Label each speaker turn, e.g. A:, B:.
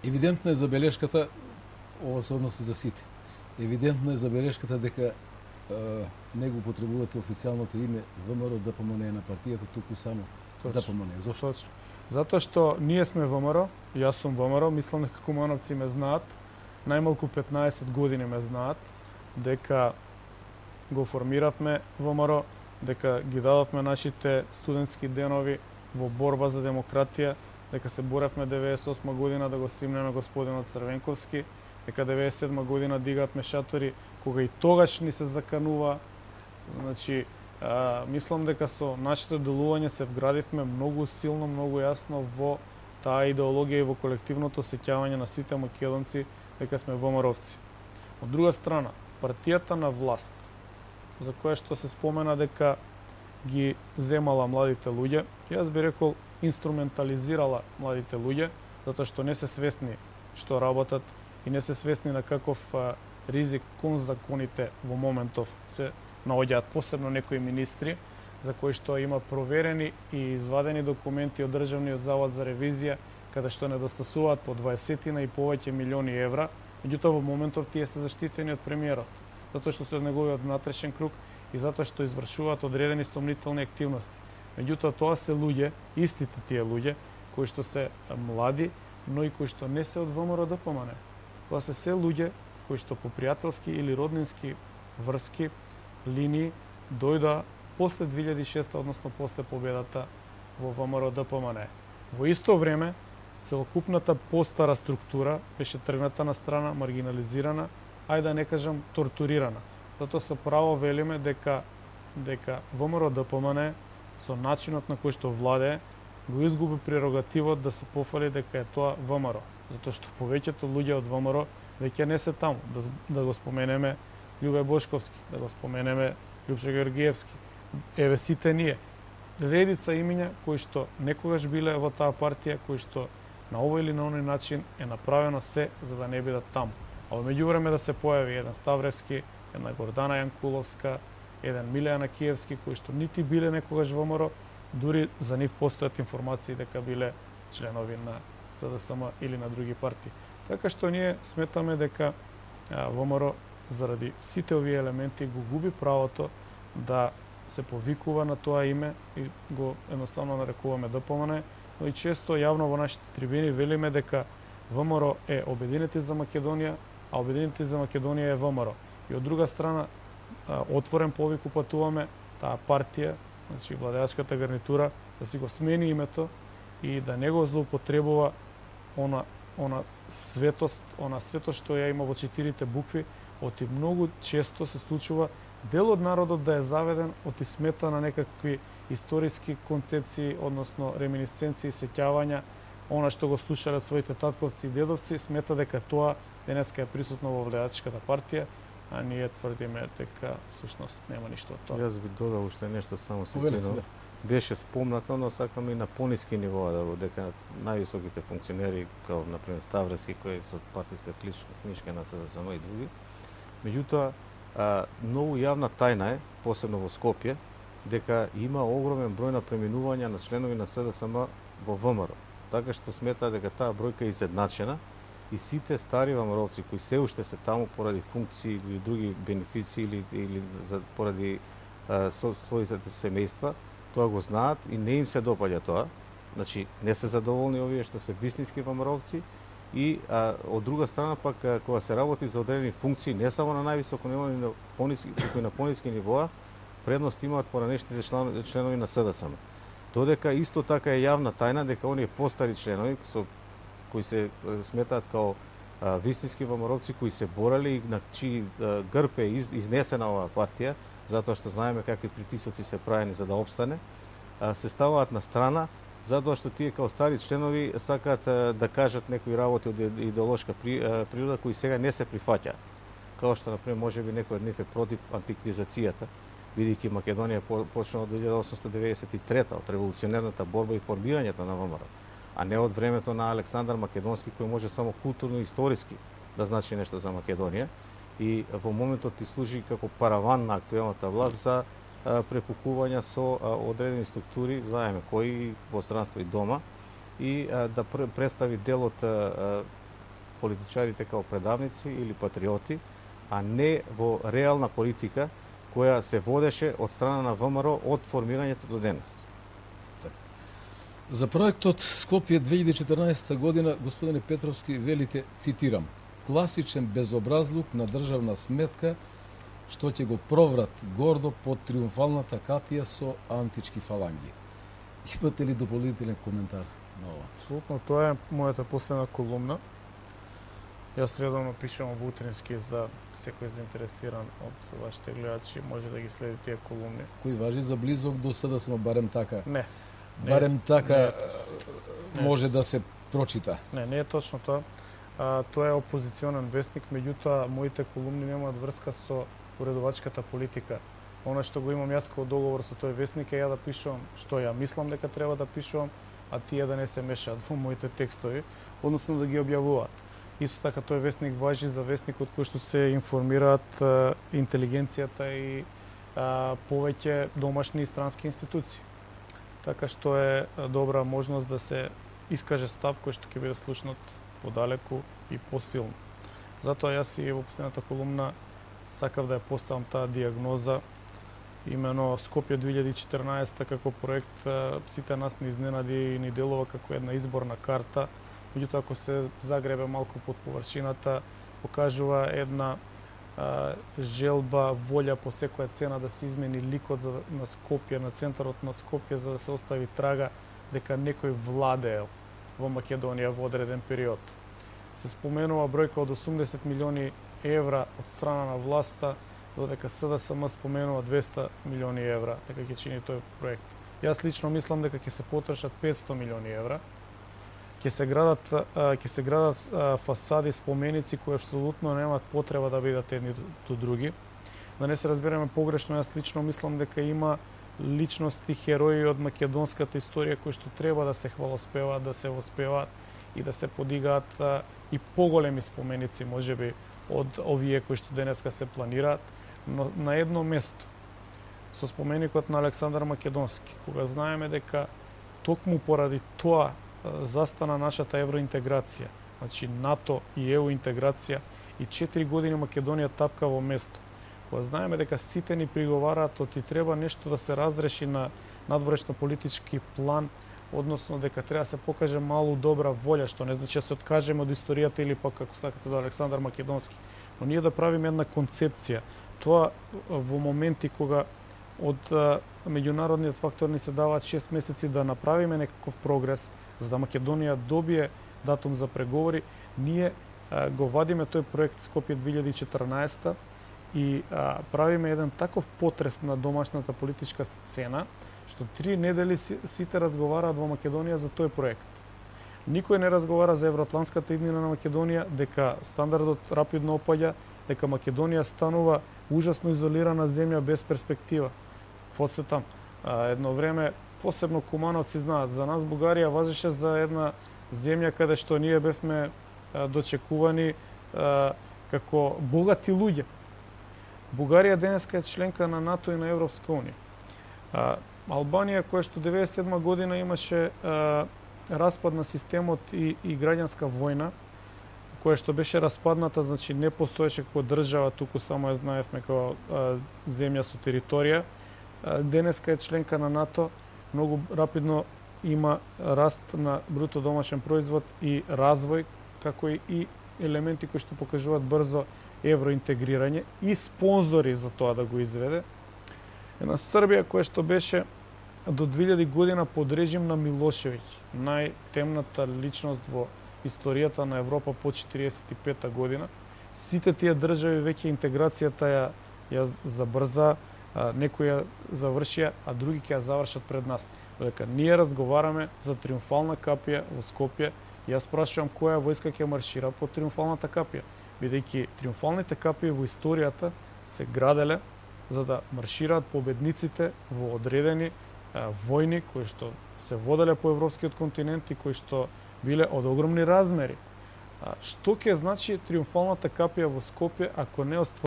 A: Евидентна е забелешката, ова се односи за сите. Евидентна е забелешката дека не го потребувате официјалното име ВМРО ДПМН на партијата, туку само ДПМН. Зошто?
B: Точно. Затоа што ние сме ВМРО, јас сум ВМРО, мислам дека кумановци ме знаат, најмалку 15 години ме знаат, дека го формиравме ВМРО, дека ги дадовме нашите студентски денови во борба за демократија, дека се боравме 98 година да го симнеме господинот Црвенковски, дека 97 година дигавме шатори, кога и тогаш ни се заканува. Значи, мислам дека со нашето делување се вградивме многу силно, многу јасно во таа идеологија и во колективното сеќавање на сите македонци дека сме ВМРО-овци. Од друга страна, партијата на власт, за која што се спомена дека ги земала младите луѓе, јас би рекол инструментализирала младите луѓе, затоа што не се свесни што работат и не се свесни на каков ризик кон законите во моментов се наоѓаат, посебно некои министри, за кои што има проверени и извадени документи од Државниот завод за ревизија, каде што недостасуваат по 20 и повеќе милиони евра, меѓутоа во моментов тие се заштитени од премиерот, затоа што се од неговиот внатрешен круг и затоа што извршуваат одредени сомнителни активности. Меѓутоа тоа се луѓе, истите тие луѓе, кои што се млади, но и кои што не се од ВМРО ДПМН. Тоа се луѓе кои што по пријателски или роднински врски, линии, дојдоа после 2006, односно после победата во ВМРО ДПМН. Во исто време, целокупната постара структура беше тргната на страна, маргинализирана, ајде да не кажам тортурирана. Затоа со право велиме дека ВМРО ДПМН со начинот на кој што владее го изгуби прерогативот да се пофали дека е тоа ВМРО. Затоа што повеќето луѓе од ВМРО веќе не се таму. Да го споменеме Љубе Бошковски, да го споменеме Лјупчо Георгиевски. Еве сите ние. Редица имиња кои што некогаш биле во таа партија, кои што на овој или на оној начин е направено се за да не бидат таму. А во меѓувреме да се појави еден Ставревски, една Гордана Јанкуловска, еден Милејан Акиевски, кои што нити биле некогаш во ВМРО, дури за нив постојат информации дека биле членови на СДСМ или на други партии. Така што ние сметаме дека ВМРО заради сите овие елементи го губи правото да се повикува на тоа име и го едноставно нарекуваме ДПМН, но и често јавно во нашите трибини велиме дека ВМРО е Обединети за Македонија, а Обединети за Македонија е ВМРО. И од друга страна, отворен повик упатуваме таа партија, значи владеачката гарнитура, да си го смени името и да не го злоупотребува она светост што ја има во 4 букви, оти многу често се случува дел од народот да е заведен, оти смета на некакви историски концепции, односно реминисценции, сеќавања, она што го слушале од своите татковци и дедовци, смета дека тоа денеска е присутно во владеачката партија, а ние тврдиме дека всушност нема ништо од тоа.
C: Јас би додал уште нешто само се свино. Беше спомнато, но сакам и на пониски нивоа дека највисоките функционери, како например Ставревски, кој со партиска книжка на СДСМ и други. Меѓутоа, многу јавна тајна е, посебно во Скопје, дека има огромен број на преминувања на членови на СДСМ во ВМРО. Така што смета дека таа бројка е изедначена и сите стари ВМРО-овци кои се уште се таму поради функции или други бенефиции или поради своите семејства, тоа го знаат и не им се допаѓа тоа. Значи, не се задоволни овие што се висниски ВМРО-овци и од друга страна пак кога се работи за одредени функции, не само на највисоко ниво, но и на пониски нивоа, предност имаат поранешните членови на СДСМ. Додека исто така е јавна тајна дека оние постари членови кои се сметаат као висниски ВМРО-овци кои се борали и на чии грб е изнесена оваа партија, затоа што знаеме какви притисоци се правени за да опстане, се ставаат на страна затоа што тие као стари членови сакаат да кажат некои работи од идеолошка природа кои сега не се прифаќаат. Као што например можеби некој од нив е против антиквизацијата, бидејќи Македонија почнала од 1893 од револуционерната борба и формирањето на ВМРО, а не од времето на Александар Македонски кој може само културно и историски да значи нешто за Македонија и во моментот ти служи како параван на актуелната власт за препукувања со одредени структури, знаеме кои во странство и дома, и да представи дел од политичарите како предавници или патриоти, а не во реална политика која се водеше од страна на ВМРО од формирањето до денес.
A: За проектот Скопје 2014 година, господине Петровски, велите, цитирам, класичен безобразлук на државна сметка, што ќе го проврат гордо под триумфалната капија со антички фаланги. Имате ли дополнителен коментар на ова?
B: Апсолутно, тоа е мојата последна колумна. Јас редовно пишам во утрински за секој заинтересиран од вашите гледачи, може да ги следи тие колумни.
A: Кој важи за близок до СДСМ, барем така?
B: Не.
A: Барем така може да се прочита?
B: Не е точно тоа. Тоа е опозиционен вестник, меѓутоа моите колумни немаат врска со уредувачката политика. Она што го имам јас како договор со тој вестник е ја да пишувам што ја мислам дека треба да пишувам, а тие да не се мешаат во моите текстови, односно да ги објавуваат. Исто така тој вестник важи за вестникот кој што се информираат интелигенцијата и повеќе домашни и странски институции. Така што е добра можност да се искаже став кој што ќе биде слушнат подалеку и посилно. Затоа јас и во последната колумна сакав да ја поставам таа диагноза, имено Скопје 2014 како проект сите нас не изненади и ни делува како една изборна карта, меѓутоа ако се загребе малку под површината, покажува една желба, волја по секоја цена да се измени ликот на Скопје, на центарот на Скопје, за да се остави трага дека некој владеел во Македонија во одреден период. Се споменува бројка од 80 милиони евра од страна на власта, додека СДСМ споменува 200 милиони евра дека ќе чини тој проект. Јас лично мислам дека ќе се потрошат 500 милиони евра. Ќе се градат фасади, споменици кои апсолутно немаат потреба да бидат едни до други. Да не се разбереме погрешно, јас лично мислам дека има личности, херои од македонската историја кои што треба да се хвалоспеваат, да се воспеваат и да се подигаат и поголеми споменици, можеби, од овие кои што денеска се планираат, но на едно место, со споменикот на Александар Македонски, кога знаеме дека токму поради тоа застана нашата евроинтеграција, значи НАТО и ЕУ интеграција, и 4 години Македонија тапка во место. Кога знаеме дека сите ни приговараат и треба нешто да се разреши на надворешно политички план, односно дека треба да се покаже малку добра волја, што не значи да се откажеме од историјата или пак како сакате до Александар Македонски, но ние да правиме една концепција. Тоа во моменти кога од меѓународниот фактор ни се даваат 6 месеци да направиме некаков прогрес, за да Македонија добие датум за преговори, ние го вадиме тој проект Скопје 2014 и правиме еден таков потрес на домашната политичка сцена, што 3 недели сите разговараат во Македонија за тој проект. Никој не разговара за евроатлантската иднина на Македонија, дека стандардот рапидно опаѓа, дека Македонија станува ужасно изолирана земја без перспектива. Подсетам, едно време, посебно кумановци знаат, за нас Бугарија важеше за една земја каде што ние бевме дочекувани како богати луѓе. Бугарија денеска е членка на НАТО и на Европска унија. Албанија, која што 97 година имаше распад на системот и граѓанска војна, која што беше распадната, значи не постоеше како држава, туку само ја знаевме како земја со територија. Денеска е членка на НАТО, многу рапидно има раст на бруто домашен производ и развој, како и елементи кои што покажуваат брзо евроинтегрирање и спонзори за тоа да го изведе. Една Србија која што беше до 2000 година под режим на Милошевиќ, најтемната личност во историјата на Европа по 45 година. Сите тие држави веќе интеграцијата ја забрза, некои ја завршија, а други ќе ја завршат пред нас. Додека ние разговараме за триумфална капија во Скопје, јас прашувам која војска ќе маршира по триумфалната капија, бидејќи триумфалните капии во историјата се граделе за да маршираат победниците во одредени војни кои што се воделе по европскиот континент и кои што биле од огромни размери. Што ќе значи триумфалната капија во Скопје ако не оствари